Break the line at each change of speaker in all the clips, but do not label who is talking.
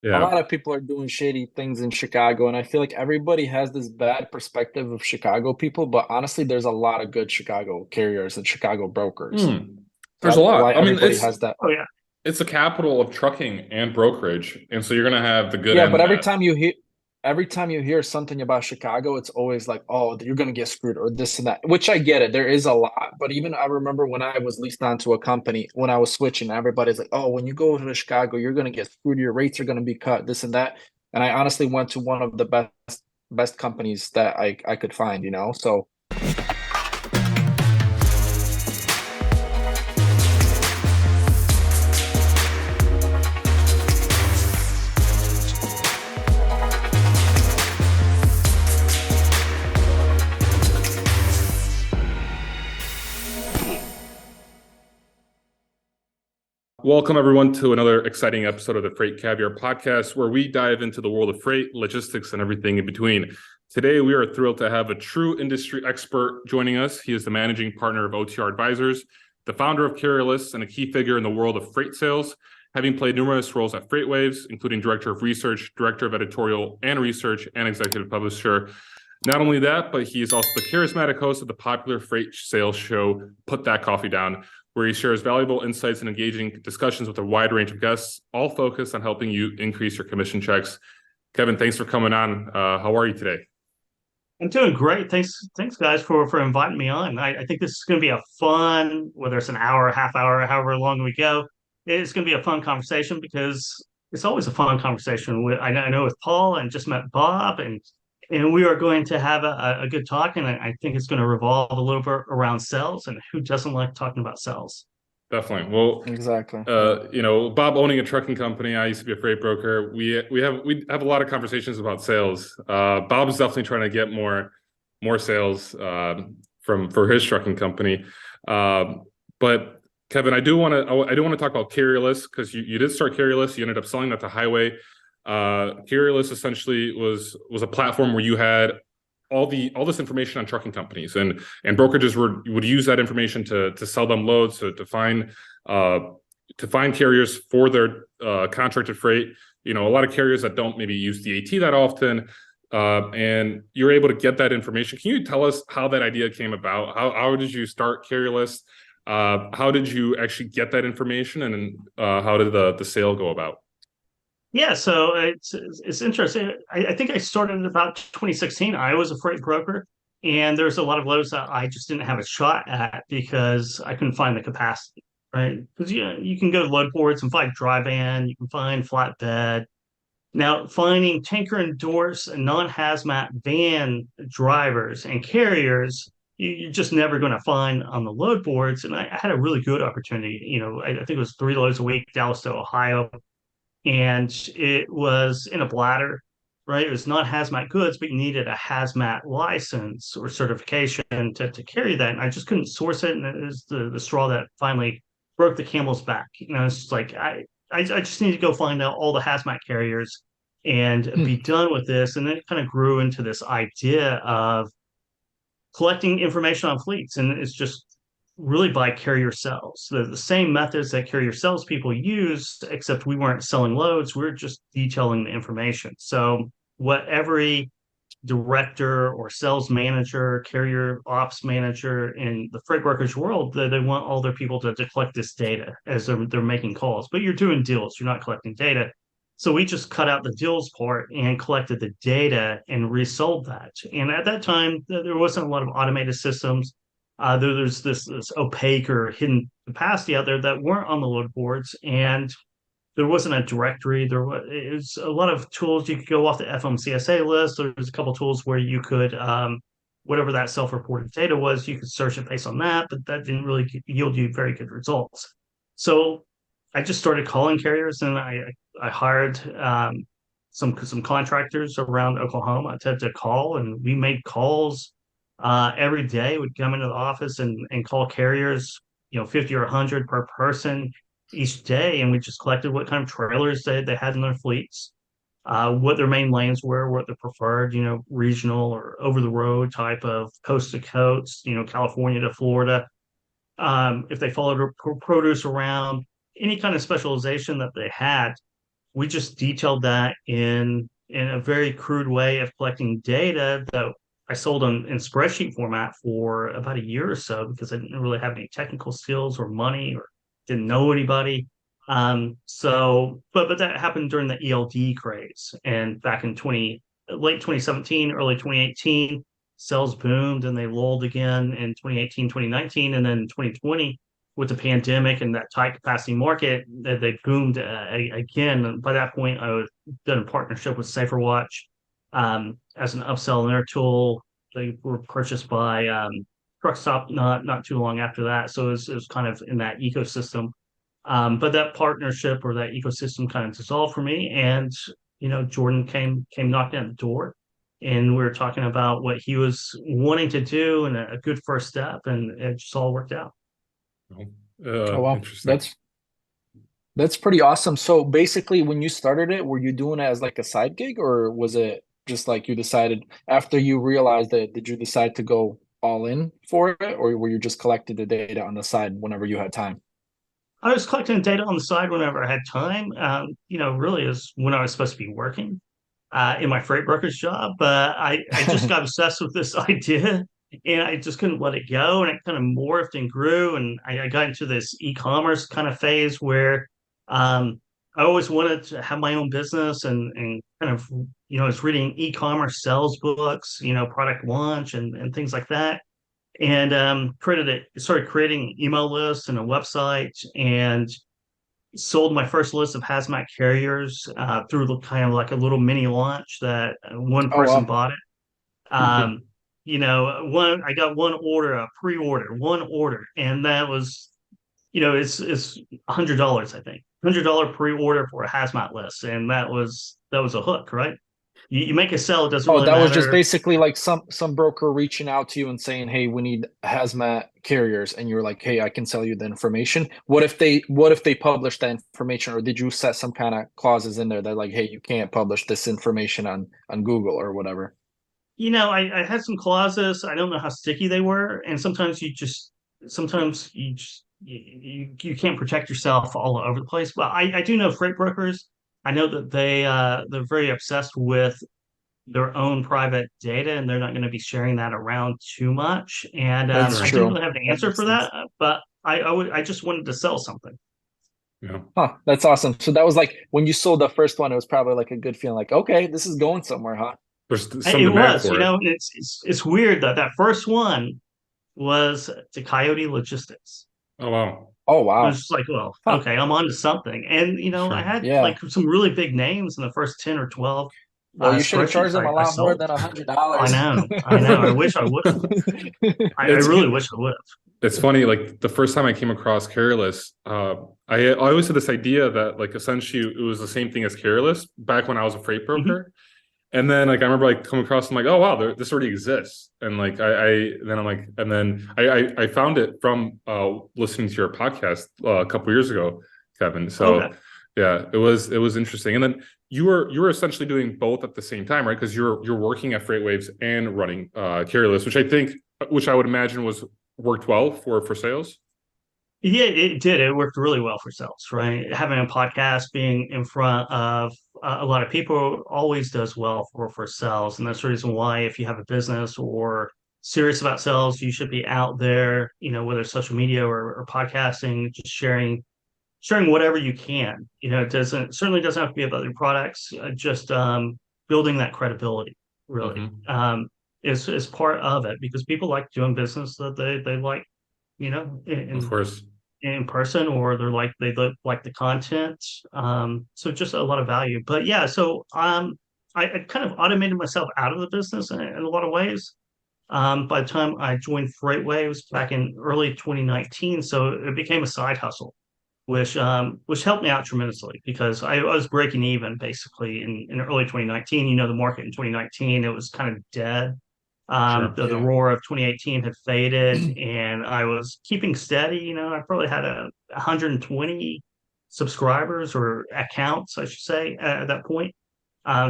a
Yeah.
lot of people are doing shady things in Chicago, and I feel like everybody has this bad perspective of Chicago people, but honestly, there's a lot of good Chicago carriers and Chicago brokers.
Hmm.
So I
There's a
don't know why
lot. I mean,
everybody has that.
Oh yeah.
it's the capital of trucking and brokerage, and so you're gonna have the good
Yeah,
and the
but
bad.
every time you hear something about Chicago, it's always like, oh, you're gonna get screwed or this and that. Which I get it. There is a lot, but even I remember when I was leased onto a company, when I was switching, everybody's like, oh, when you go to Chicago, you're gonna get screwed. Your rates are gonna be cut, this and that. And I honestly went to one of the best companies that I could find, you know. So
Welcome, everyone, to another exciting episode of the Freight Caviar podcast, where we dive into the world of freight, logistics, and everything in between. Today, we are thrilled to have a true industry expert joining us. He is the managing partner of OTR Advisors, the founder of CarrierLists, and a key figure in the world of freight sales, having played numerous roles at FreightWaves, including director of research, director of editorial and research, and executive publisher. Not only that, but he is also the charismatic host of the popular freight sales show, Put That Coffee Down, where he shares valuable insights and engaging discussions with a wide range of guests, all focused on helping you increase your commission checks. Kevin, thanks for coming on. How are you today?
I'm doing great. Thanks guys for inviting me on. I think this is going to be a fun, whether it's an hour, half hour, however long we go. It's going to be a fun conversation because it's always a fun conversation. I know with Paul and just met Bob, and we are going to have a good talk. And I think it's going to revolve a little bit around sales. And who doesn't like talking about sales?
Definitely. Well,
exactly. Yeah.
Bob owning a trucking company, I used to be a freight broker. We have a lot of conversations about sales. Bob's definitely trying to get more sales for his trucking company. But Kevin, I do want to talk about CarrierLists because you did start CarrierLists. You ended up selling that to Highway. CarrierLists essentially was a platform where you had all this information on trucking companies, and brokerages would use that information to sell them loads, to find carriers for their contracted freight. A lot of carriers that don't maybe use DAT that often, and you're able to get that information. Can you tell us how that idea came about? How did you start CarrierList? How did you actually get that information, and how did the sale go about?
Yeah, so it's interesting. I think I started in about 2016. I was a freight broker, and there's a lot of loads that I just didn't have a shot at because I couldn't find the capacity, right? Because you can go to load boards and find dry van, you can find flatbed. Now, finding tanker endorsed and non-hazmat van drivers and carriers, you're just never going to find on the load boards. And I had a really good opportunity. I think it was 3 loads a week, Dallas to Ohio, and it was in a bladder, right? It was not hazmat goods, but you needed a hazmat license or certification to carry that. And I just couldn't source it. And it was the straw that finally broke the camel's back. It's just like, I just need to go find out all the hazmat carriers and be done with this. And then it kind of grew into this idea of collecting information on fleets. And it's just really by carrier sales. The same methods that carrier salespeople use, except we weren't selling loads, we are just detailing the information. So what every director or sales manager, carrier ops manager in the freight brokerage world, they want all their people to collect this data as they're making calls. But you're doing deals, you're not collecting data. So we just cut out the deals part and collected the data and resold that. And at that time, there wasn't a lot of automated systems. There's this opaque or hidden capacity out there that weren't on the load boards, and there wasn't a directory. There was a lot of tools. You could go off the FMCSA list. There's a couple tools where you could, whatever that self-reported data was, you could search it based on that, but that didn't really yield you very good results. So I just started calling carriers, and I hired some contractors around Oklahoma to call, and we made calls every day. Would come into the office and call carriers, 50 or 100 per person each day, and we just collected what kind of trailers they had in their fleets, what their main lanes were, what their preferred, regional or over the road type of coast to coast, California to Florida. If they followed produce around, any kind of specialization that they had, we just detailed that in a very crude way of collecting data that I sold in spreadsheet format for about a year or so because I didn't really have any technical skills or money or didn't know anybody. But that happened during the ELD craze, and back in late 2017, early 2018, sales boomed and they lulled again in 2018, 2019, and then 2020 with the pandemic and that tight capacity market, they boomed again. And by that point, I was done a partnership with SaferWatch as an upsell in their tool. They were purchased by Truckstop not too long after that, so it was kind of in that ecosystem. But that partnership or that ecosystem kind of dissolved for me, and Jordan came knocking at the door, and we were talking about what he was wanting to do and a good first step, and it just all worked out.
Oh wow,
Interesting.
that's pretty awesome. So basically, when you started it, were you doing it as like a side gig, or was it just like you decided after you realized that? Did you decide to go all in for it, or were you just collecting the data on the side whenever you had time?
I was collecting data on the side whenever I had time. Really is when I was supposed to be working in my freight broker's job. But I just got obsessed with this idea and I just couldn't let it go. And it kind of morphed and grew. And I got into this e-commerce kind of phase where I always wanted to have my own business and kind of, I was reading e-commerce sales books, product launch and things like that, and started creating email lists and a website, and sold my first list of hazmat carriers through kind of like a little mini launch that one
Oh
person
wow.
bought it. Um, one I got one order, a pre-order, one order, and that was, it's $100, I think. $100 pre-order for a hazmat list, and that was a hook, right? You make a sell, it doesn't
Oh,
really
that was just
matter.
basically like some broker reaching out to you and saying, "Hey, we need hazmat carriers," and you're like, "Hey, I can sell you the information." What if they publish that information, or did you set some kind of clauses in there that like, "Hey, you can't publish this information on Google or whatever"?
I had some clauses. I don't know how sticky they were, and sometimes you can't protect yourself all over the place. But I do know freight brokers. I know that they're very obsessed with their own private data, and they're not going to be sharing that around too much. And
That's
I
Sure.
didn't
true.
really have the
That
answer
makes
for
sense.
that, but I just wanted to sell something.
Yeah.
Huh, that's awesome. So that was like when you sold the first one, it was probably like a good feeling, like, okay, this is going somewhere, huh?
There's some
It
demand
was,
for it.
it's weird that that first one was to Coyote Logistics.
Oh wow.
Oh
I was
wow.
just like, well,
Huh.
okay, I'm on to something. And, I
Sure.
had
Yeah.
like some really big names in the first 10 or 12
Well, you should have charged
spreadsheets
them a
I
lot more
sold.
than a hundred
I
dollars.
know, I know. I wish I would have. I
It's
really wish I would have.
it's funny, like the first time I came across Carerless, I always had this idea that like essentially it was the same thing as Carerless back when I was a freight
Hmm.
broker. And then like I remember like coming across, I'm like, oh wow, this already exists. And like I then I'm like, and then I found it from listening to your podcast a couple years ago, Kevin. So
Okay.
yeah, it was interesting. And then you were essentially doing both at the same time, right? Because you're working at FreightWaves and running Carrierless, which I would imagine was worked well for sales.
Yeah, it did. It worked really well for sales, right? Having a podcast, being in front of a lot of people always does well for sales. And that's the reason why if you have a business or serious about sales, you should be out there, whether it's social media or podcasting, just sharing whatever you can. It certainly doesn't have to be about your products, just building that credibility really
Hmm.
is part of it because people like doing business that they like,
Of course.
in person, or like the content. So just a lot of value. But yeah, so I kind of automated myself out of the business in a lot of ways. By the time I joined FreightWaves back in early 2019, so it became a side hustle, which helped me out tremendously because I was breaking even basically in early 2019. The market in 2019, it was kind of dead.
Sure.
The
Yeah.
roar of 2018 had faded, and I was keeping steady. I probably had 120 subscribers or accounts, I should say, at that point.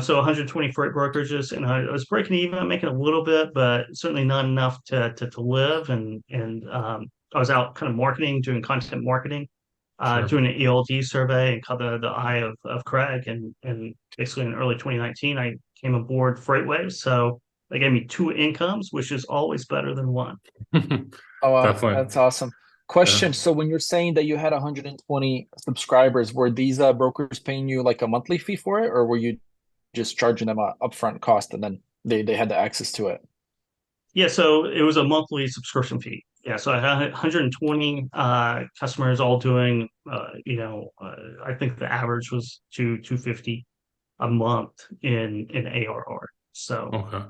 So 120 freight brokerages, and I was breaking even, making a little bit, but certainly not enough to live. And I was out kind of marketing, doing content marketing. doing an ELD survey and caught the eye of Craig. And basically in early 2019, I came aboard FreightWaves. So they gave me two incomes, which is always better than one.
Oh, wow,
Definitely.
that's awesome.
Yeah.
Question. So when you're saying that you had 120 subscribers, were these brokers paying you like a monthly fee for it, or were you just charging them a upfront cost and then they had the access to it?
Yeah, so it was a monthly subscription fee. Yeah, so I had 120 customers all doing, I think the average was 250 a month in ARR. So
Okay.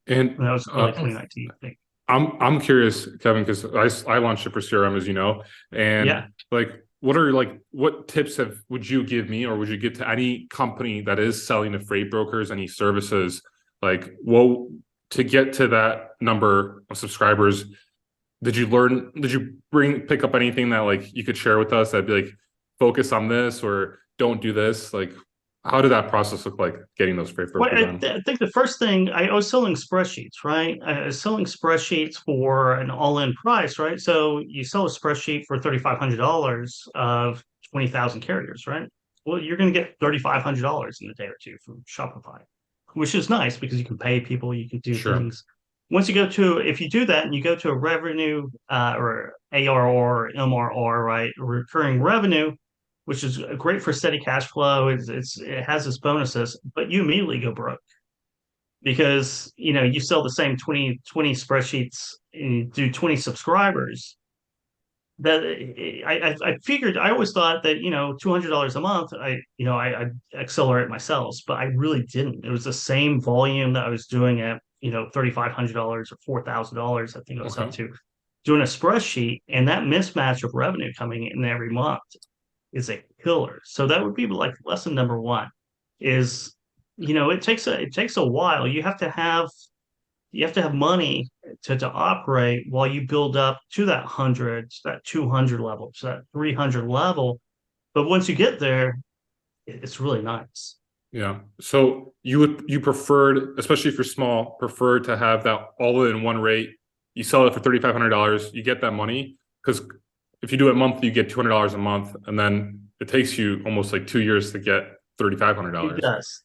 And
that was early 2019, I think.
I'm curious, Kevin, because I launched Shipper CRM, as you know, and
Yeah.
like what tips would you give me, or would you give to any company that is selling to freight brokers, any services, like to get to that number of subscribers? Did you pick up anything that like you could share with us that'd be like, focus on this or don't do this? Like, how did that process look like getting those freight
Well,
brokers on?
I think the first thing I was selling spreadsheets, right? I was selling spreadsheets for an all-in price, right? So you sell a spreadsheet for $3,500 of 20,000 carriers, right? Well, you're going to get $3,500 in a day or two from Shopify, which is nice because you can pay people, you can do
Sure.
things. If you do that and you go to a revenue or ARR or MRR, right, recurring revenue, which is great for steady cash flow. It has its bonuses, but you immediately go broke because you sell the same 20 spreadsheets and you do 20 subscribers. That I figured I always thought that $200 a month I accelerate my sales, but I really didn't. It was the same volume that I was doing at $3,500 or $4,000. I think it was
Okay.
up to doing a spreadsheet, and that mismatch of revenue coming in every month is a killer. So that would be like lesson number one is, it takes a while. You have to have money to operate while you build up to that 100, to that 200 level, to that 300 level. But once you get there, it's really nice.
Yeah. So you preferred, especially if you're small, preferred to have that all in one rate. You sell it for $3,500, you get that money, because if you do it monthly, you get $200 a month, and then it takes you almost like 2 years to get
It
$3,500.
does.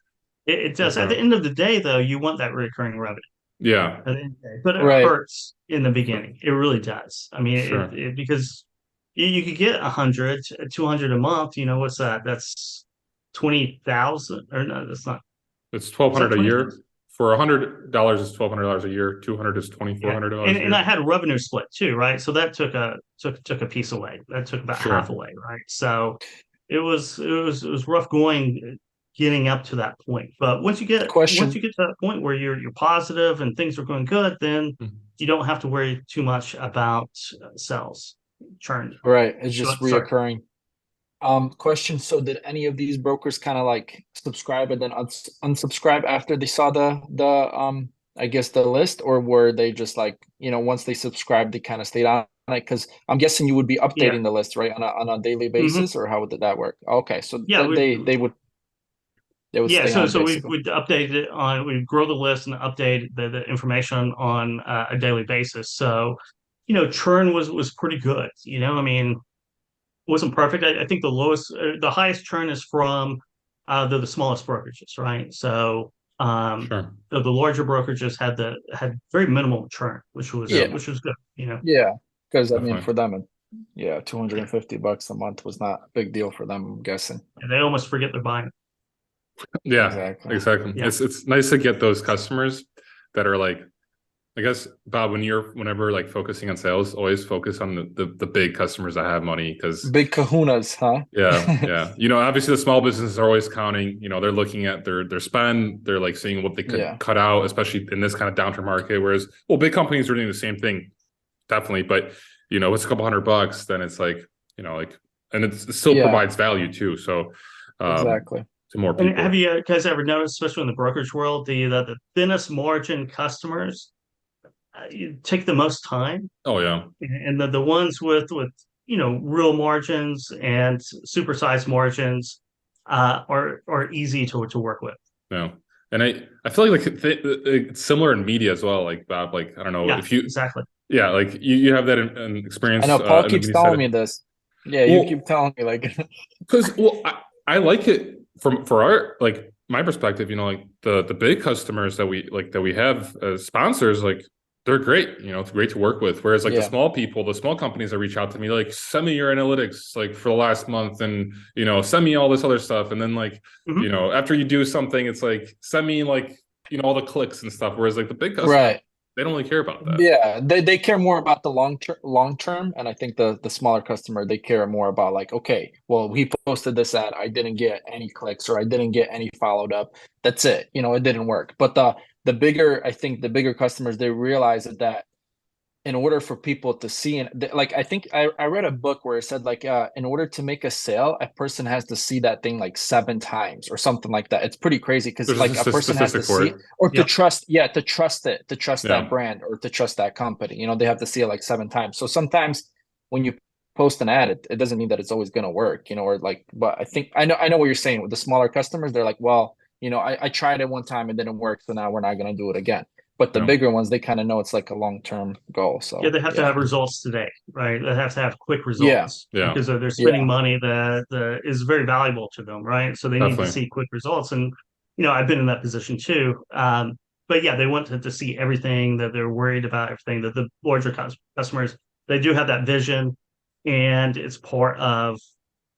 It does. At the
Okay.
end of the day, though, you want that recurring revenue.
Yeah.
At the end of the day. But it
Right.
hurts in the beginning. It really does. I mean,
Sure.
because you could get 100, 200 a month. What's that? That's 20,000, or no, that's not.
It's twelve
Is that
hundred a
20,000?
year. For $100 is $1,200 a year. 200 is
Yeah.
$2,400 a
And I
year.
had a revenue split too, right? So that took a piece away. That took about half
Sure.
away, right? So it was rough going getting up to that point. But once
Question.
you get to that point where you're positive and things are going good, then
Mhm.
you don't have to worry too much about sales churn.
Right. It's
So,
just
sorry.
reoccurring. Question. So did any of these brokers kind of like subscribe and then unsubscribe after they saw the I guess the list, or were they just like, once they subscribed, they kind of stayed on it? Because I'm guessing you would be
Yeah.
updating the list, right, on a daily
Hmm.
basis, or how would that work? Okay, so
Yeah.
they would
Yeah,
stay
so
on
so we
basically.
would update it on we grow the list and update the information on a daily basis. So, churn was pretty good. I mean, wasn't perfect. I think the highest churn is from the smallest brokerages, right? So,
Sure.
the larger brokerages had very minimal churn,
Yeah.
which was good.
Yeah, because I mean,
Definitely.
for them, yeah, $250 a month was not a big deal for them, I'm guessing.
And they almost forget they're buying.
Yeah,
Exactly.
exactly.
Yeah.
It's nice to get those customers that are like, I guess, Bob, whenever like focusing on sales, always focus on the big customers that have money, because
Big kahunas, huh?
yeah. Obviously the small businesses are always counting, they're looking at their spend, they're like seeing what they could
Yeah.
cut out, especially in this kind of downturn market. Whereas, well, big companies are doing the same thing, definitely, but it's a couple $100, then it's like, and it still
Yeah,
provides value too. So
exactly.
to more
And have
people.
you guys ever noticed, especially in the brokerage world, the thinnest margin customers you take the most time,
Oh yeah.
and the ones with real margins and supersized margins are easy to work with.
Yeah. And I feel like it's similar in media as well. Like Bob, like, I don't know
Yeah,
if you,
exactly.
yeah, like you have that in
I
experience
know Paul
in the
keeps
media
telling
side.
me this. Yeah, you keep telling me like
because I like it for our like my perspective, like the big customers that we have as sponsors, like they're great, it's great to work with. Whereas like the small companies that reach out to me, like send me your analytics like for the last month and send me all this other stuff. And then like, after you do something, it's like send me like, all the clicks and stuff. Whereas like the big customers, they don't really care about that.
Yeah, they care more about the long term, and I think the smaller customer, they care more about like, okay, well, he posted this ad, I didn't get any clicks or I didn't get any followed up. That's it. It didn't work. But the bigger, I think the bigger customers, they realize that in order for people to see, and like I think I read a book where it said like in order to make a sale, a person has to see that thing like 7 times or something like that. It's pretty crazy because
There's
like a person has to see or to trust to trust that brand or to trust that company. They have to see it like 7 times. So sometimes when you post an ad, it doesn't mean that it's always going to work, or like, but I think I know what you're saying with the smaller customers. They're like, well, I tried it one time, it didn't work, so now we're not going to do it again. But the bigger ones, they kind of know it's like a long-term goal. So
they have to have results today, right? They have to have quick
yeah,
results because they're spending money that is very valuable to them, right? So they need to see quick results. And I've been in that position too. But yeah, they want to see everything, that they're worried about everything, that the larger customers, they do have that vision, and it's part of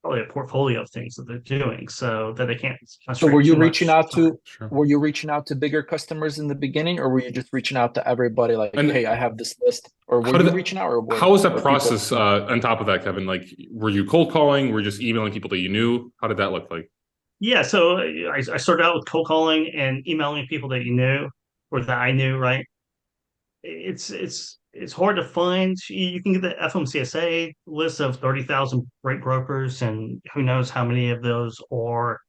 probably a portfolio of things that they're doing, so that they can't
So were
concentrate
you
too
reaching
much
out to
time.
were you reaching out to bigger customers in the beginning, or were you just reaching out to everybody like,
And
hey, I have this list? Or were you reaching out, or
how was that
were people
process on top of that, Kevin? Like, were you cold calling? Were you just emailing people that you knew? How did that look like?
Yeah, so I started out with cold calling and emailing people that you knew or that I knew, right? It's hard to find. You can get the FMCSA list of 30,000 freight brokers, and who knows how many of those are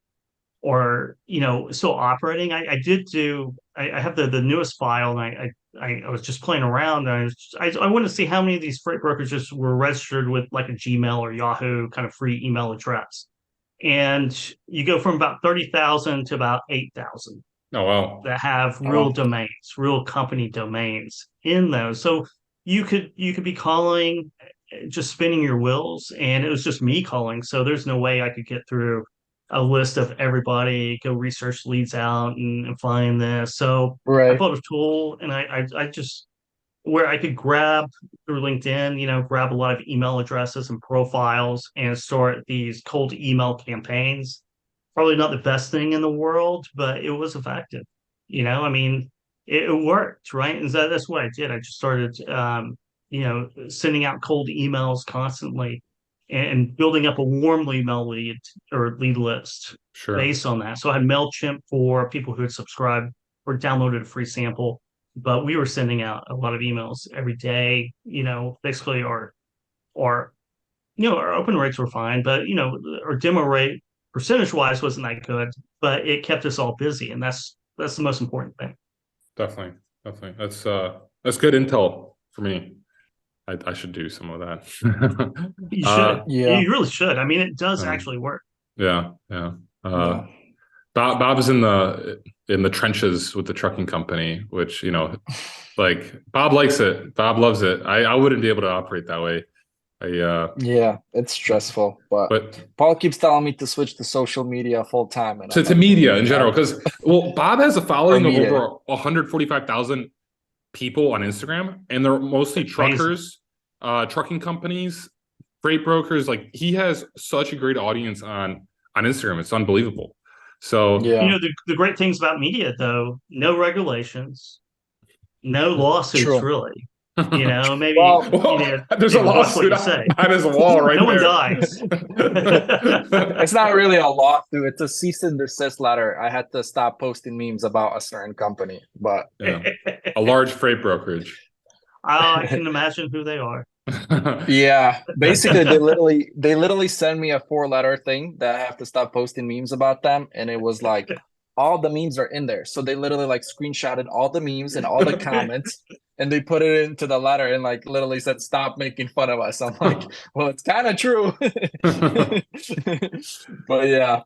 still operating. I have the newest file, and I was just playing around, and I wanted to see how many of these freight brokers just were registered with like a Gmail or Yahoo kind of free email address. And you go from about 30,000 to about 8,000
Oh, wow.
that have real domains, real company domains in those. So you could be calling, just spinning your wheels, and it was just me calling. So there's no way I could get through a list of everybody, go research leads out and find this. So I
right?
built a tool, and I just, where I could grab through LinkedIn, grab a lot of email addresses and profiles and start these cold email campaigns. Probably not the best thing in the world, but it was effective. I mean, it worked, right? And that's what I did. I just started, sending out cold emails constantly and building up a warm email lead or lead list based on that. So I had MailChimp for people who had subscribed or downloaded a free sample, but we were sending out a lot of emails every day. Basically our open rates were fine, but our demo rate percentage wise wasn't that good, but it kept us all busy, and that's the most important thing.
Definitely. That's good intel for me. I should do some of that.
You should. You really should. I mean, it does actually work.
Yeah. Bob is in the trenches with the trucking company, which like Bob likes it. Bob loves it. I wouldn't be able to operate that way.
Yeah, it's stressful, but Paul keeps telling me to switch to social media full time, and
to media in general, because Bob has a following of over 145,000 people on Instagram, and they're mostly truckers, trucking companies, freight brokers. Like, he has such a great audience on Instagram. It's unbelievable. So
the great things about media, though, no regulations, no lawsuits, really. Maybe
there's a lawsuit on his wall right
no
there.
one dies.
It's not really a lawsuit. It's a cease and desist letter. I had to stop posting memes about a certain company, but
a large freight brokerage.
I can imagine who they are.
Yeah, basically they literally send me a 4-letter thing that I have to stop posting memes about them, and it was like all the memes are in there. So they literally like screenshotted all the memes and all the comments, and they put it into the letter and like literally said, stop making fun of us. I'm like, well, it's kind of true. But yeah.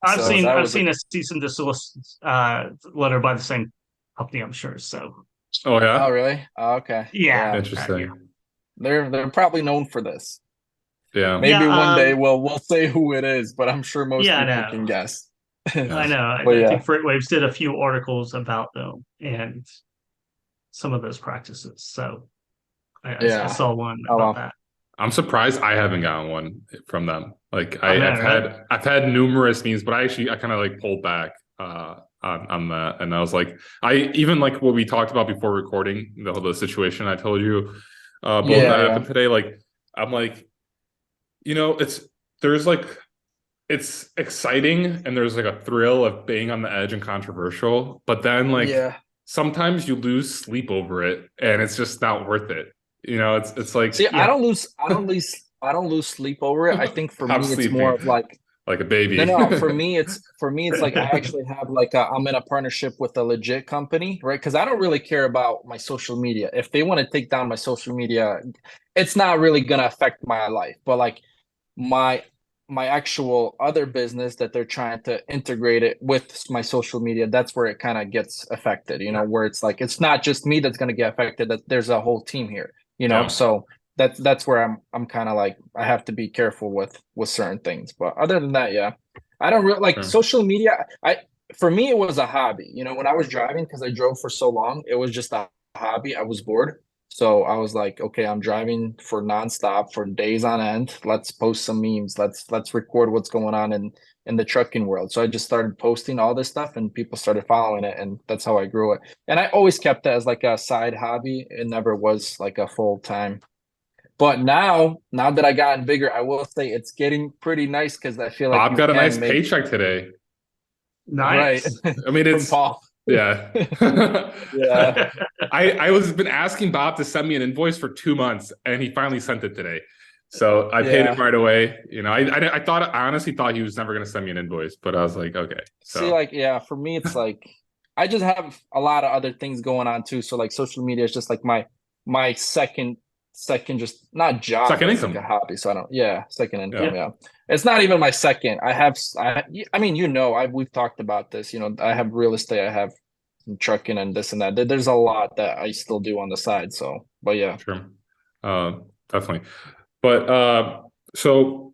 I've seen a cease and desist letter by the same company, I'm sure. So
oh yeah.
Oh really? Oh, okay.
Yeah.
Interesting.
They're probably known for this.
Yeah.
Maybe one
Yeah,
day we'll say who it is, but I'm sure most
yeah, I
people can
know.
guess.
Yeah.
I know.
But
I
yeah,
think FreightWaves did a few articles about them and some of those practices. So I
yeah.
saw one
Oh
about
well.
that.
I'm surprised I haven't gotten one from them. Like
I know,
I've
right?
had numerous memes, but I kind of like pulled back on that, and I was like, I even like what we talked about before recording the situation I told you both
Yeah,
that
yeah.
happened today. Like I'm like, it's there's like it's exciting and there's like a thrill of being on the edge and controversial, but then like
Yeah.
sometimes you lose sleep over it, and it's just not worth it. It's like
See,
Yeah.
I don't lose sleep over it. I think for
I'm
me it's more
sleeping
of like
like a
no,
baby.
no, for me it's like I actually have like I'm in a partnership with a legit company, right? Because I don't really care about my social media. If they want to take down my social media, it's not really gonna affect my life. But like my my actual other business that they're trying to integrate it with my social media, that's where it kind of gets affected,
Yeah.
where it's like it's not just me that's going to get affected, that there's a whole team here,
Yeah,
so that's where I'm kind of like I have to be careful with certain things. But other than that, yeah, I don't really like
sure.
social media. I For me it was a hobby, when I was driving, because I drove for so long, it was just a hobby. I was bored, so I was like, okay, I'm driving for nonstop for days on end. Let's post some memes. Let's record what's going on in the trucking world. So I just started posting all this stuff, and people started following it, and that's how I grew it. And I always kept it as like a side hobby. It never was like a full time. But now that I gotten bigger, I will say it's getting pretty nice because I feel like
Bob
you
got a nice
can make
paycheck today.
right
Nice.
I mean,
from
it's
Paul.
yeah.
Yeah,
I was been asking Bob to send me an invoice for 2 months, and he finally sent it today. So I paid him
yeah.
right away. I honestly thought he was never going to send me an invoice, but I was like, okay.
See,
So
like, yeah, for me, it's like I just have a lot of other things going on too. So like social media is just like my second just not job,
second
but it's like a
income.
hobby. So I don't, yeah, second income.
Yeah,
Yeah.
Yeah. It's not even my second. I mean, we've talked about this, I have real estate, I have some trucking and this and that. There's a lot that I still do on the side. So, but yeah.
sure. Definitely. But so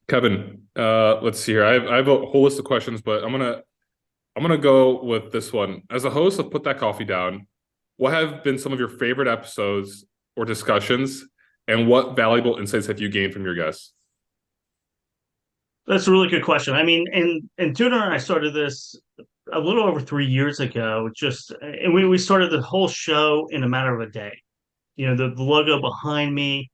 Kevin, let's see here. I have a whole list of questions, but I'm gonna go with this one. As a host of Put That Coffee Down, what have been some of your favorite episodes or discussions, and what valuable insights have you gained from your guests?
That's a really good question. I mean, and Tudor and I started this a little over 3 years ago, and we started the whole show in a matter of a day. The logo behind me,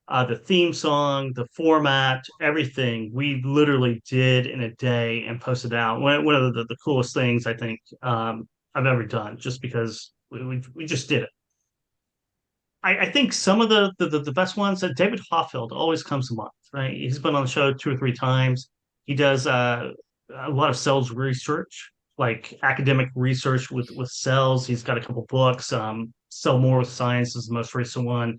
the theme song, the format, everything we literally did in a day and posted out. One of the coolest things I think I've ever done, just because we just did it. I think some of the best ones, David Hoffield always comes to mind, right? He's been on the show 2 or 3 times. He does a lot of sales research, like academic research with sales. He's got a couple books. Sell More with Science is the most recent one,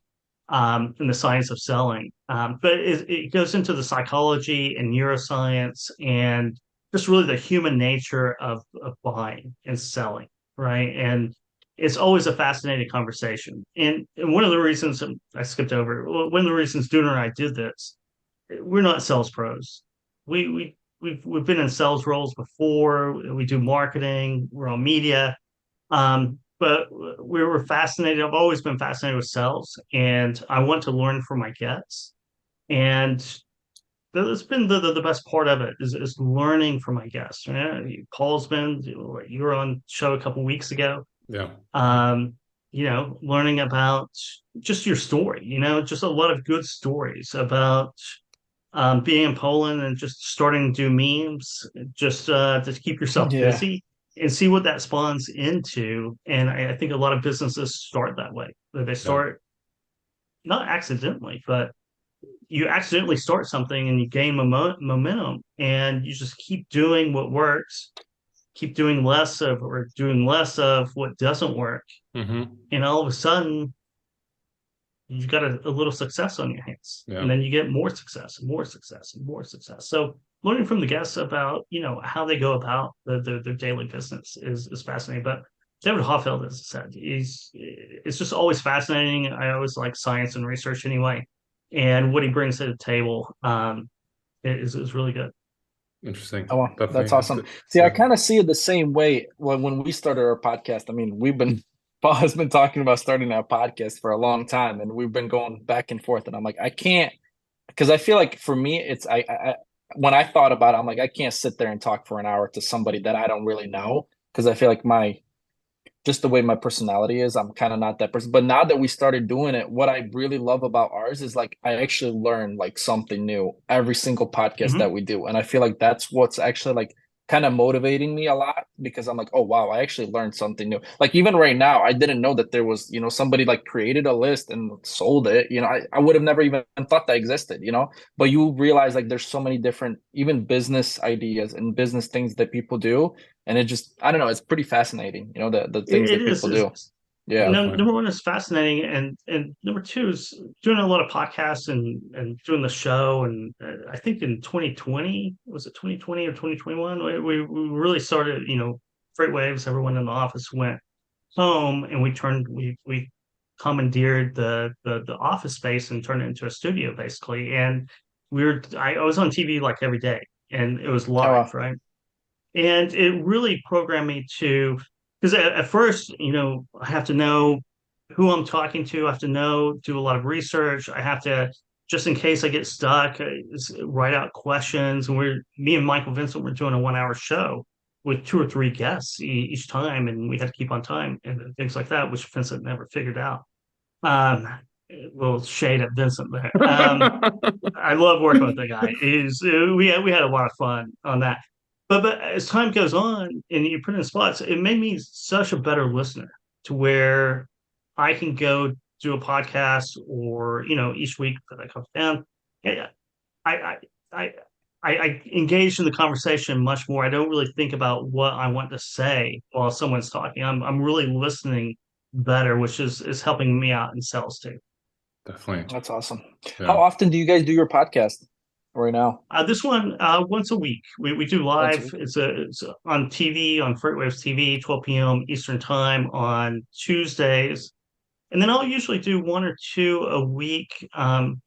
in the science of selling. But it goes into the psychology and neuroscience and just really the human nature of buying and selling, right? And it's always a fascinating conversation. And one of the reasons I skipped over, one of the reasons Duna and I did this, we're not sales pros. We've been in sales roles before. We do marketing. We're on media. But we were fascinated. I've always been fascinated with sales, and I want to learn from my guests. And that's been the best part of it is learning from my guests. Right? Paul's been you were on show a couple weeks ago.
Yeah,
um, learning about just your story, just a lot of good stories about being in Poland and just starting to do memes, just to keep yourself
Yeah.
busy and see what that spawns into. And I think a lot of businesses start that way. That they
yeah,
start not accidentally, but you accidentally start something and you gain momentum and you just keep doing what works, keep doing less of what doesn't work,
mm-hmm.
and all of a sudden you've got a little success on your hands,
Yeah,
and then you get more success and more success and more success. So learning from the guests about how they go about their daily business is fascinating. But David Hoffield, as I said, it's just always fascinating. I always like science and research anyway. and what he brings to the table is really good.
Interesting.
Oh, well, that's
Definitely.
awesome. See, I
Yeah.
kind of see it the same way when we started our podcast. I mean, Paul has been talking about starting our podcast for a long time, and we've been going back and forth. And I'm like, I can't, because I feel like for me, when I thought about it, I'm like, I can't sit there and talk for an hour to somebody that I don't really know, because I feel like just the way my personality is, I'm kind of not that person. But now that we started doing it, what I really love about ours is like I actually learn like something new every single podcast
Hmm.
that we do. And I feel like that's what's actually like kind of motivating me a lot, because I'm like, oh wow, I actually learned something new. Like even right now, I didn't know that there was, somebody like created a list and sold it. I would have never even thought that existed. But you realize like there's so many different even business ideas and business things that people do, and it just, I don't know, it's pretty fascinating, the things
It
that
is.
people do. Yeah.
Definitely.
Number one is fascinating, and number two is doing a lot of podcasts and doing the show. And I think in 2020, was it 2020 or 2021, we really started. FreightWaves. Everyone in the office went home, and we commandeered the office space and turned it into a studio basically. And I was on TV like every day, and it was
Oh,
live,
wow.
right? And it really programmed me to, because at first, I have to know who I'm talking to. I have to do a lot of research. I have to, just in case I get stuck, write out questions. And me and Michael Vincent were doing a 1 hour show with two or three guests each time, and we had to keep on time and things like that, which Vincent never figured out. Um, a little shade at Vincent there. I love working with the guy. We had a lot of fun on that. But as time goes on and you put in spots, it made me such a better listener to where I can go do a podcast, or each week that I come down. Yeah, I I I engage in the conversation much more. I don't really think about what I want to say while someone's talking. I'm really listening better, which is helping me out in sales too.
Definitely.
That's awesome. How
Yeah.
often do you guys do your podcast right now?
This one once a week. We do
Once a
live.
week?
It's on TV on FreightWaves TV, 12 p.m. Eastern time on Tuesdays, and then I'll usually do one or two a week,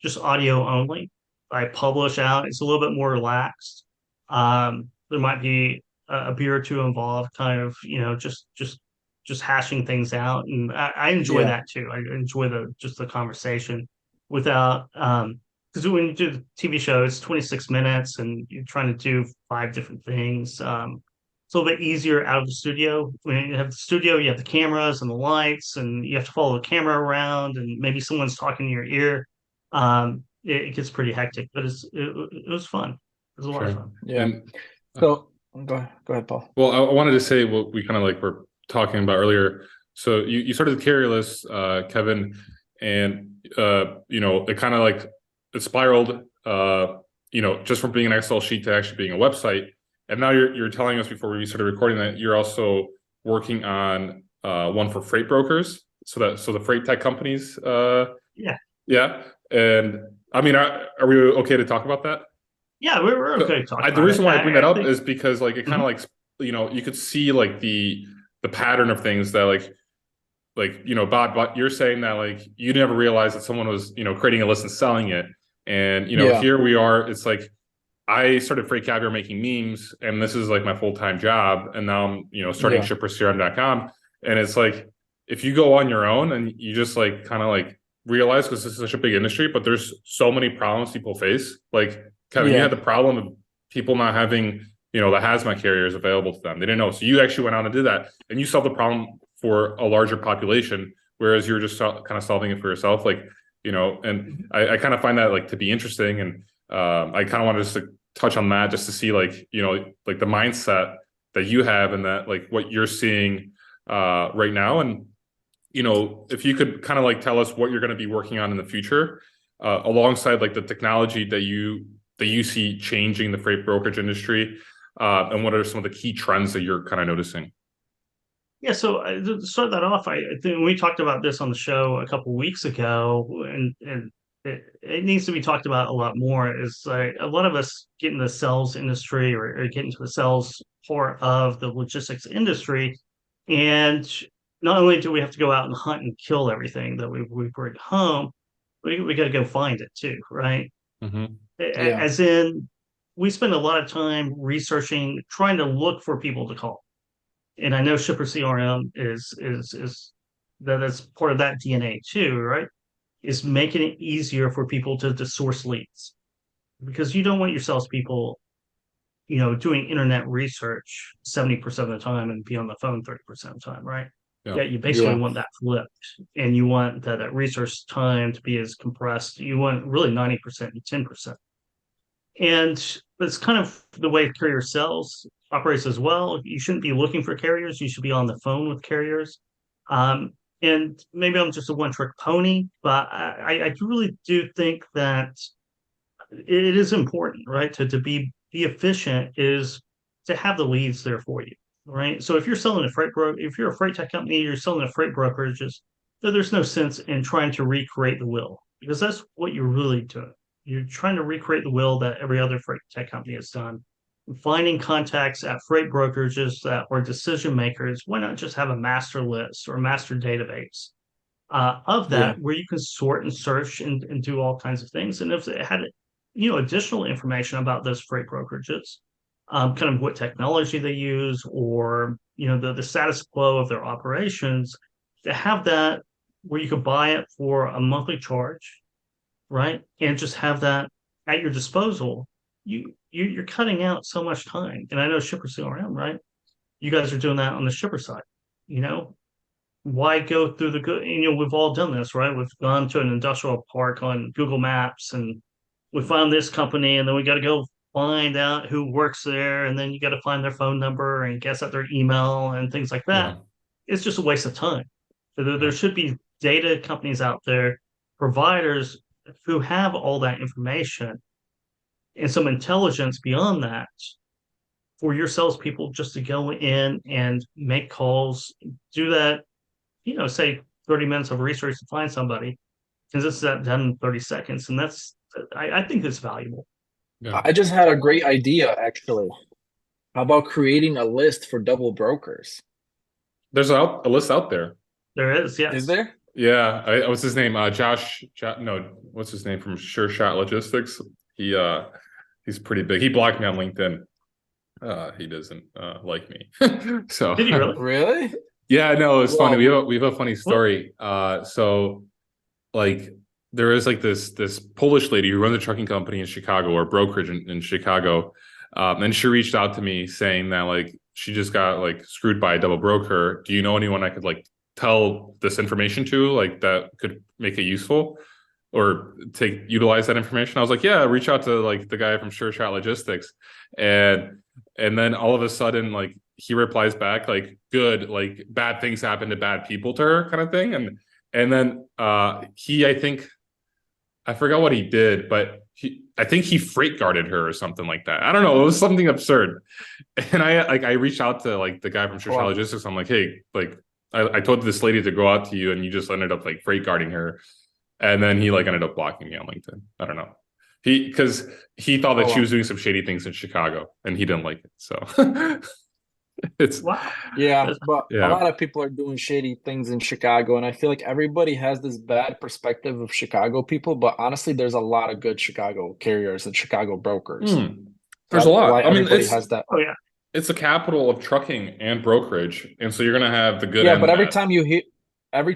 just audio only. I publish out. It's a little bit more relaxed. There might be a beer or two involved, kind of, just hashing things out, and I enjoy
Yeah.
that too. I enjoy the conversation without because when you do the TV show, it's 26 minutes, and you're trying to do five different things. It's a little bit easier out of the studio. When you have the studio, you have the cameras and the lights, and you have to follow the camera around, and maybe someone's talking in your ear. It gets pretty hectic, but it was fun. It was a lot of
Sure.
fun.
Yeah.
And
So go ahead, Paul.
well, I wanted to say what we kind of like were talking about earlier. So you started the CarrierLists, Kevin, and it kind of like it spiraled, just from being an Excel sheet to actually being a website. And now you're telling us before we started recording that you're also working on one for freight brokers, so the freight tech companies.
Yeah,
Yeah. And I mean, are we okay to talk about that?
yeah, we're
So
okay to talk
the
about it.
reason why I bring that
I
up
think.
is because like it kind
Mhm.
of like you could see like the pattern of things that Bob, but you're saying that like you never realized that someone was creating a list and selling it, and
Yeah.
here we are. It's like I started Freight Caviar making memes, and this is like my full time job, and now I'm starting
Yeah.
shipperscrm.com, and it's like if you go on your own and you just like kind of like realize, because this is such a big industry, but there's so many problems people face. Like Kevin, you
Yeah.
had the problem of people not having the hazmat carriers available to them. They didn't know, so you actually went out and did that, and you solved the problem for a larger population, whereas you're just kind of solving it for yourself. Like and
Mhm.
I kind of find that like to be interesting, and I kind of wanted to touch on that just to see like like the mindset that you have and that like what you're seeing right now. And if you could kind of like tell us what you're going to be working on in the future, alongside like the technology that you see changing the freight brokerage industry, and what are some of the key trends that you're kind of noticing?
Yeah, so to start that off, I think we talked about this on the show a couple weeks ago, and it needs to be talked about a lot more. Is like a lot of us get in the sales industry, or get into the sales part of the logistics industry, and not only do we have to go out and hunt and kill everything that we bring home, we got to go find it too, right?
Mm-hmm.
Yeah.
As in, we spend a lot of time researching, trying to look for people to call. And I know Shipper CRM is that's part of that DNA too, right? Is making it easier for people to source leads, because you don't want your salespeople, doing internet research 70% of the time and be on the phone 30% of the time, right?
Yeah.
Yeah, you basically
Yeah.
want that flipped, and you want that research time to be as compressed. You want really 90% and 10%. And that's kind of the way carrier sales operates as well. You shouldn't be looking for carriers. You should be on the phone with carriers. Um, and maybe I'm just a one-trick pony, but I really do think that it is important, right? To be efficient is to have the leads there for you, right? So if you're selling a if you're a freight tech company, you're selling a freight brokerage, there's no sense in trying to recreate the wheel, because that's what you're really doing. You're trying to recreate the wheel that every other freight tech company has done. Finding contacts at freight brokerages that are decision makers, why not just have a master list or a master database of
Yeah.
that, where you can sort and search and do all kinds of things. And if it had, additional information about those freight brokerages, kind of what technology they use, or the status quo of their operations, to have that where you could buy it for a monthly charge, right? And just have that at your disposal. You're cutting out so much time. And I know Shipper CRM, right? You guys are doing that on the shipper side. You know, why go through the good? We've all done this, right? We've gone to an industrial park on Google Maps, and we found this company, and then we got to go find out who works there, and then you got to find their phone number and guess at their email and things like that.
Yeah.
It's just a waste of time. So there
Yeah.
should be data companies out there, providers who have all that information and some intelligence beyond that, for your salespeople just to go in and make calls, do that, say 30 minutes of research to find somebody, because it's that done in 30 seconds. And I think it's valuable.
Yeah.
I just had a great idea, actually. How about creating a list for double brokers?
There's a list out there.
There is, yes.
Is there?
Yeah. What's his name? Josh. No, what's his name from Sure Shot Logistics? He's pretty big. He blocked me on LinkedIn. He doesn't like me. So
Did you really?
Really?
yeah, no, it's funny. We have a funny
What?
story. So like there is like this Polish lady who runs a trucking company in Chicago, or brokerage in Chicago. And she reached out to me saying that like she just got like screwed by a double broker. Do you know anyone I could like tell this information to, like that could make it useful or utilize that information? I was like, yeah, reach out to like the guy from Sure Shot Logistics. And then all of a sudden, like he replies back like, good, like bad things happen to bad people to her, kind of thing. And then I forgot what he did, but I think he freight guarded her or something like that. I don't know. It was something absurd. And I reached out to like the guy from Sure Shot Logistics. I'm like, hey, like I told this lady to go out to you, and you just ended up like freight guarding her. And then he like ended up blocking me on LinkedIn. I don't know. Because he thought that she was doing some shady things in Chicago, and he didn't like it. So it's
Wow.
Yeah, but a
yeah.
lot of people are doing shady things in Chicago, and I feel like everybody has this bad perspective of Chicago people, but honestly, there's a lot of good Chicago carriers and Chicago brokers.
There's a lot.
Why
I mean,
everybody has that.
Oh, yeah.
it's the capital of trucking and brokerage, and so you're gonna have the good
Yeah,
and
but
the
every
bad.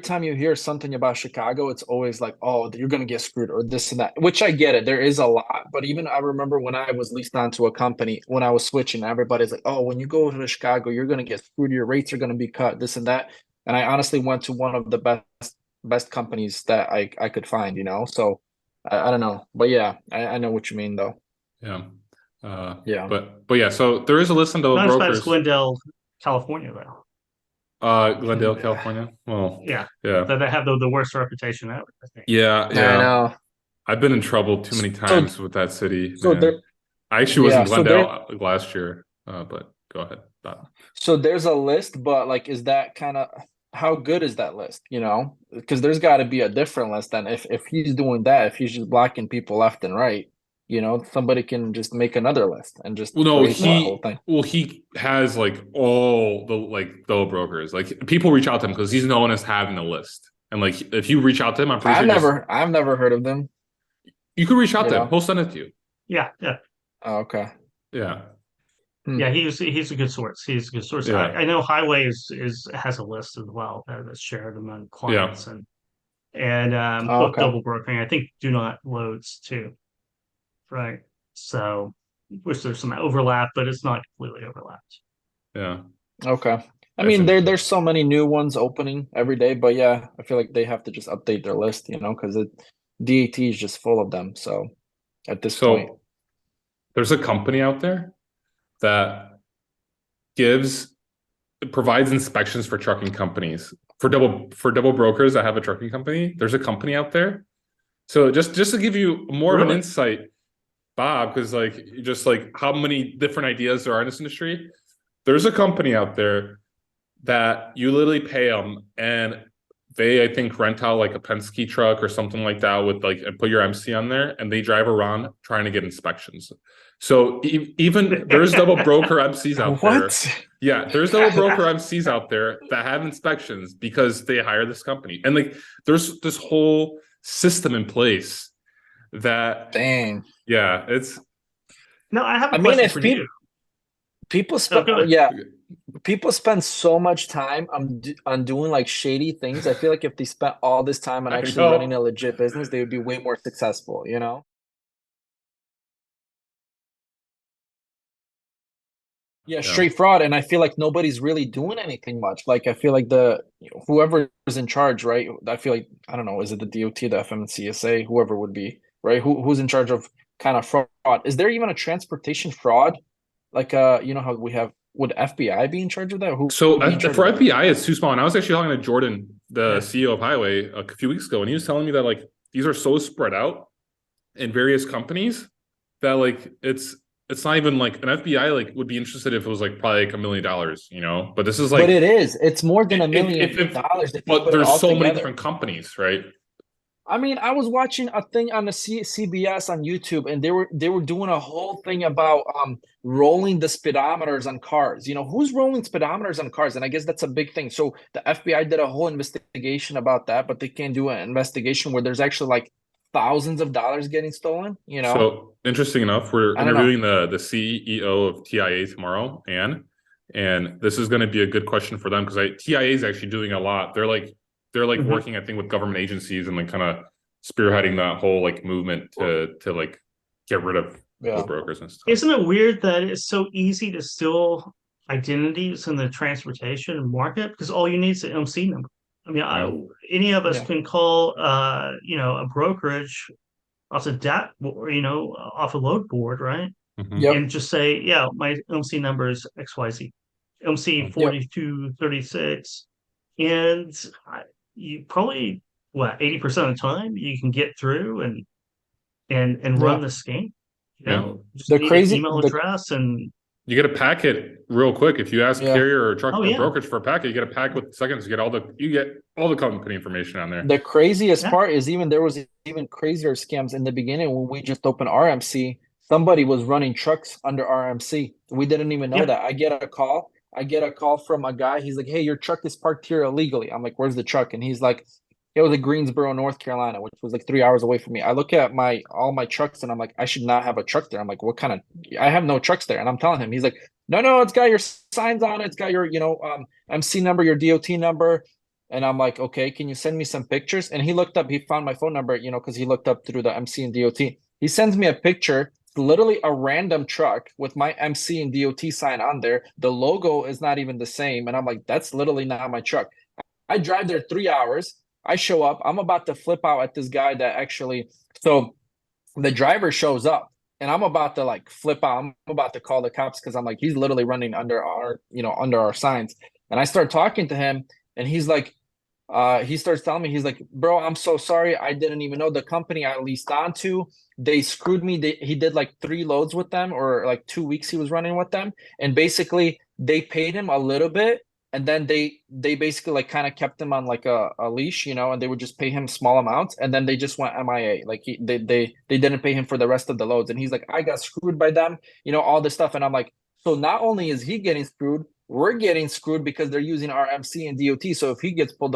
time you hear something about Chicago, it's always like, oh, you're gonna get screwed or this and that, which I get it. There is a lot, but even I remember when I was leased onto a company, when I was switching, everybody's like, oh, when you go to Chicago, you're gonna get screwed, your rates are gonna be cut, this and that. And I honestly went to one of the best companies that I could find, So I don't know. But yeah, I know what you mean though.
Yeah.
Yeah.
But yeah, so there is a list of
Not as bad as
brokers.
Glendale, California, though.
Glendale, California. Well,
Yeah.
yeah.
They have the worst reputation ever, I think.
Yeah,
I
yeah.
know.
I've been in trouble too many times with that city,
So
man.
there,
I actually was in
yeah, so
Glendale last year. But go ahead.
So there's a list, but like, is that kind of how good is that list? Because there's got to be a different list than if he's doing that, if he's just blocking people left and right, somebody can just make another list and just
Well, no,
erase that whole thing.
he has like all the like double brokers. Like people reach out to him because he's known as having a list. And like, if you reach out to him, I'm pretty
I've never heard of them.
you could reach out to him. He'll send it to you.
Yeah, yeah.
Oh, okay.
Yeah.
Yeah, he's a good source. He's a good source.
Yeah.
I know Highway has a list as well that's shared among clients and
Okay.
double brokering. I think do not loads too. Right. So which there's some overlap, but it's not completely overlapped.
Yeah.
Okay. I mean, there's so many new ones opening every day, but yeah, I feel like they have to just update their list, because DAT is just full of them. So at this point,
there's a company out there that provides inspections for trucking companies for double brokers that have a trucking company. There's a company out there. So just to give you more of an insight, Bob, because like just like how many different ideas there are in this industry, there's a company out there that you literally pay them and they, I think, rent out like a Penske truck or something like that with like, and put your MC on there and they drive around trying to get inspections. So even there's double broker MCs out there. Yeah, there's double broker MCs out there that have inspections because they hire this company. And like there's this whole system in place that
dang.
Yeah, it's
no, I have a question for you.
People spend people spend so much time on doing like shady things. I feel like if they spent all this time on actually running a legit business, they would be way more successful, Yeah, straight fraud. And I feel like nobody's really doing anything much. Like I feel like whoever is in charge, right? I feel like, I don't know, is it the DOT, the FMCSA, whoever would be, right? Who's in charge of kind of fraud? Is there even a transportation fraud? Like how we have, would FBI be in charge of that?
So for FBI, it's too small. And I was actually talking to Jordan, the CEO of Highway, a few weeks ago, and he was telling me that like these are so spread out in various companies that like it's not even like an FBI like would be interested if it was like probably like $1 million, But this is like,
but it's more than $1 million.
But there's so many different companies, right?
I mean, I was watching a thing on the CBS on YouTube, and they were doing a whole thing about rolling the speedometers on cars. Who's rolling speedometers on cars? And I guess that's a big thing. So the FBI did a whole investigation about that, but they can't do an investigation where there's actually like thousands of dollars getting stolen.
So interesting enough, we're interviewing the CEO of TIA tomorrow, Anne, and this is going to be a good question for them because TIA is actually doing a lot. They're working, I think, with government agencies and like kind of spearheading that whole like movement to like get rid of brokers and stuff.
Isn't it weird that it's so easy to steal identities in the transportation market because all you need is an MC number? I mean, any of us can call, a brokerage off off a load board, right? And just say, yeah, my MC number is XYZ, MC 4236, and you probably 80% of the time you can get through and run the scheme. Just
the
need
crazy
an email address and
you get a packet real quick. If you ask carrier or truck or brokerage for a packet, you get a packet with seconds. You get all the company information on there.
The craziest part is there was even crazier scams in the beginning when we just opened RMC. Somebody was running trucks under RMC. We didn't even know that. I get a call from a guy. He's like, "Hey, your truck is parked here illegally." I'm like, "Where's the truck?" And he's like, it was in Greensboro, North Carolina, which was like 3 hours away from me. I look at all my trucks and I'm like, I should not have a truck there. I'm like, I have no trucks there. And I'm telling him, he's like, no, it's got your signs on it. It's got your, MC number, your DOT number. And I'm like, okay, can you send me some pictures? And he found my phone number, because he looked up through the MC and DOT. He sends me a picture, literally a random truck with my MC and DOT sign on there. The logo is not even the same. And I'm like, that's literally not my truck. I drive there 3 hours. I show up. I'm about to flip out at this guy so the driver shows up and I'm about to like flip out. I'm about to call the cops because I'm like, he's literally running under our signs. And I start talking to him and he's like, he starts telling me, he's like, bro, I'm so sorry. I didn't even know the company I leased onto. They screwed me. He did like 3 loads with them or like 2 weeks he was running with them. And basically they paid him a little bit. And then they basically like kind of kept him on like a leash, and they would just pay him small amounts. And then they just went MIA. Like they didn't pay him for the rest of the loads. And he's like, I got screwed by them, all this stuff. And I'm like, so not only is he getting screwed, we're getting screwed because they're using our MC and DOT. So if he gets pulled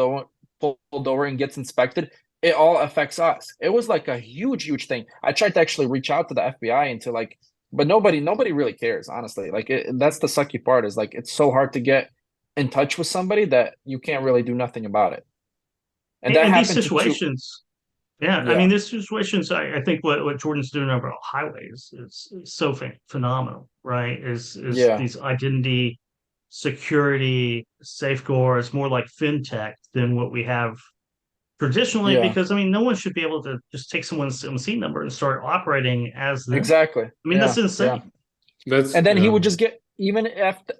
pulled over and gets inspected, it all affects us. It was like a huge thing. I tried to actually reach out to the FBI and to like, but nobody really cares, honestly. Like that's the sucky part is like it's so hard to get in touch with somebody that you can't really do nothing about it. And that
And these
happened to two.
situations, yeah, I
Yeah,
mean, this situations, I think what Jordan's doing over on highways is so phenomenal, right? Is
yeah,
these identity security safeguards more like fintech than what we have traditionally?
yeah,
Because I mean, no one should be able to just take someone's MC number and start operating as them.
exactly.
I mean, that's
Yeah, yeah.
insane.
That's
And then he
yeah.
would just get even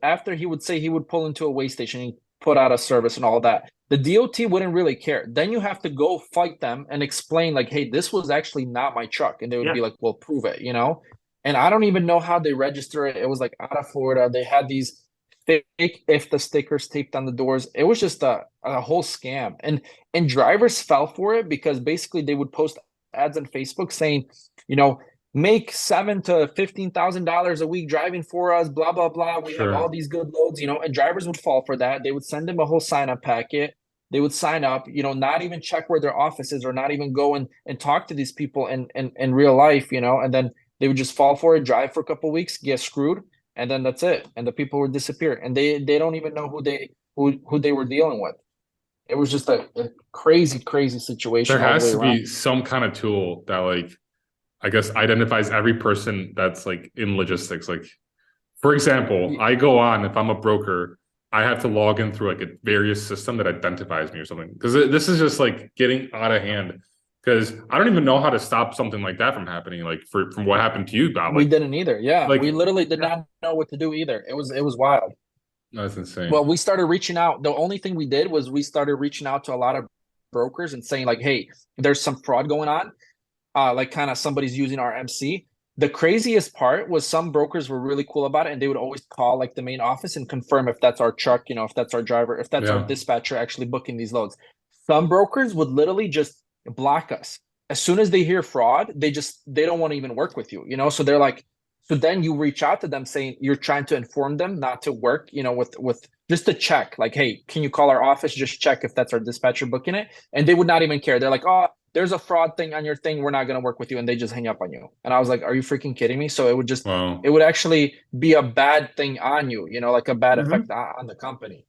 after he would say he would pull into a way station, he put out of service and all that. The DOT wouldn't really care. Then you have to go fight them and explain like, hey, this was actually not my truck, and they would
Yeah.
be like, well, prove it, you know. And I don't even know how they register it. It was like out of Florida. They had these fake if the stickers taped on the doors. It was just a whole scam, and drivers fell for it because basically they would post ads on Facebook saying, you know, make $7,000 to $15,000 a week driving for us, blah blah blah. We have all
Sure.
these good loads, you know, and drivers would fall for that. They would send them a whole sign up packet. They would sign up, you know, not even check where their office is or not even go and talk to these people in real life, you know, and then they would just fall for it, drive for a couple weeks, get screwed, and then that's it. And the people would disappear. And they don't even know who they were dealing with. It was just a crazy
There
situation all the way
has to
around.
be some kind of tool that like I guess identifies every person that's like in logistics. Like, for example, I go on, if I'm a broker, I have to log in through like a various system that identifies me or something. Because this is just like getting out of hand. Because I don't even know how to stop something like that from happening. Like from what happened to you, Bob.
We didn't either. Yeah, we
Like
literally did not know what to do either. It was wild.
that's insane.
Well, we started reaching out. The only thing we did was we started reaching out to a lot of brokers and saying like, "Hey, there's some fraud going on. Like kind of somebody's using our MC." The craziest part was some brokers were really cool about it, and they would always call like the main office and confirm if that's our truck, you know, if that's our driver, if that's our
Yeah.
dispatcher actually booking these loads. Some brokers would literally just block us. As soon as they hear fraud, they don't want to even work with you, you know? So they're like, so then you reach out to them saying you're trying to inform them not to work, you know, with just to check, like, hey, can you call our office? Just check if that's our dispatcher booking it. And they would not even care. They're like, oh, there's a fraud thing on your thing. We're not going to work with you. And they just hang up on you. And I was like, are you freaking kidding me? So it
Wow.
would actually be a bad thing on you, you know, like a bad
Mhm.
effect on the company.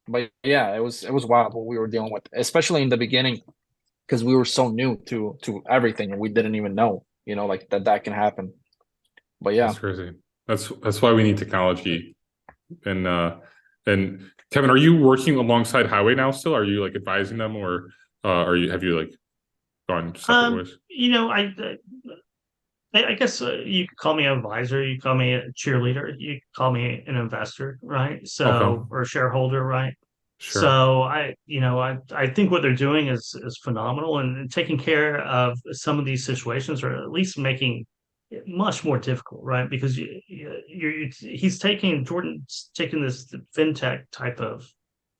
But yeah, it was wild what we were dealing with, especially in the beginning, because we were so new to everything and we didn't even know, you know, like that can happen. But yeah.
That's crazy. That's why we need technology. And Kevin, are you working alongside Highway now still? Are you like advising them or have you like gone separate ways?
You know, I guess you could call me an advisor, you call me a cheerleader, you could call me an investor, right?
Okay.
So, or a shareholder, right?
Sure.
So I think what they're doing is phenomenal and taking care of some of these situations, or at least making it much more difficult, right? Because Jordan's taking this fintech type of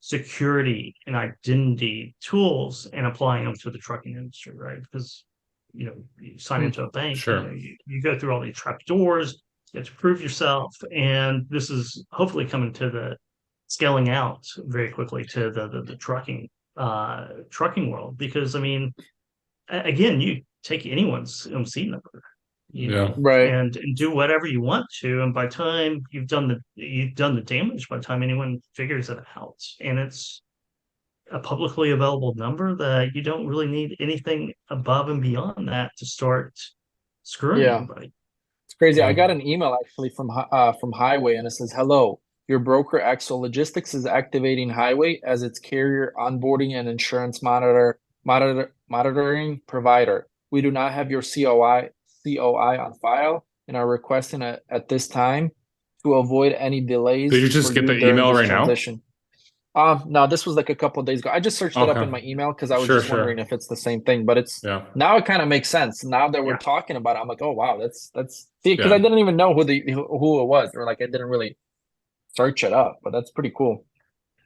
security and identity tools and applying them to the trucking industry, right? Because you sign into a bank,
Sure.
you go through all these trap doors, you have to prove yourself, and this is hopefully coming to the scaling out very quickly to the trucking world. Because I mean, again, you take anyone's MC number,
Yeah.
Right.
and do whatever you want to, and by the time you've done the damage by the time anyone figures it out, and it's a publicly available number that you don't really need anything above and beyond that to start screwing
Yeah.
anybody.
It's crazy. I
Yeah.
got an email actually from Highway, and it says, "Hello, your broker Axel Logistics is activating Highway as its carrier onboarding and insurance monitoring provider. We do not have your COI on file and are requesting it at this time to avoid any delays
Did you
for
just get
you
the
during
email
this
right now?
transition." No, this was like a couple of days ago. I just searched it up
Okay.
in my email because I was
Sure,
just wondering
sure.
if it's the same thing, but it's
Yeah.
now it kind of makes sense. Now that we're
Yeah.
talking about it, I'm like, oh wow, that's see, because I
Yeah.
didn't even know who it was, or like I didn't really search it up, but that's pretty cool.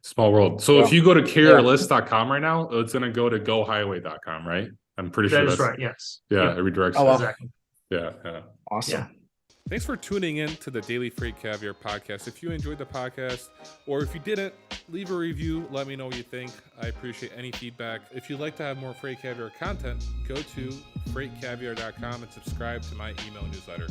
Small world. So if
Yeah.
you go to
Yeah.
CarrierLists.com right now, it's gonna go to GoHighway.com, right? I'm pretty sure
That is
that's
right. Yes.
yeah,
Yep.
it redirects
Oh
there.
well.
Exactly.
Yeah, yeah.
Awesome.
Yeah.
Thanks for tuning in to the Daily Freight Caviar podcast. If you enjoyed the podcast, or if you didn't, Leave a review. Let me know what you think. I appreciate any feedback. If you'd like to have more Freight Caviar content, go to freightcaviar.com and subscribe to my email newsletter.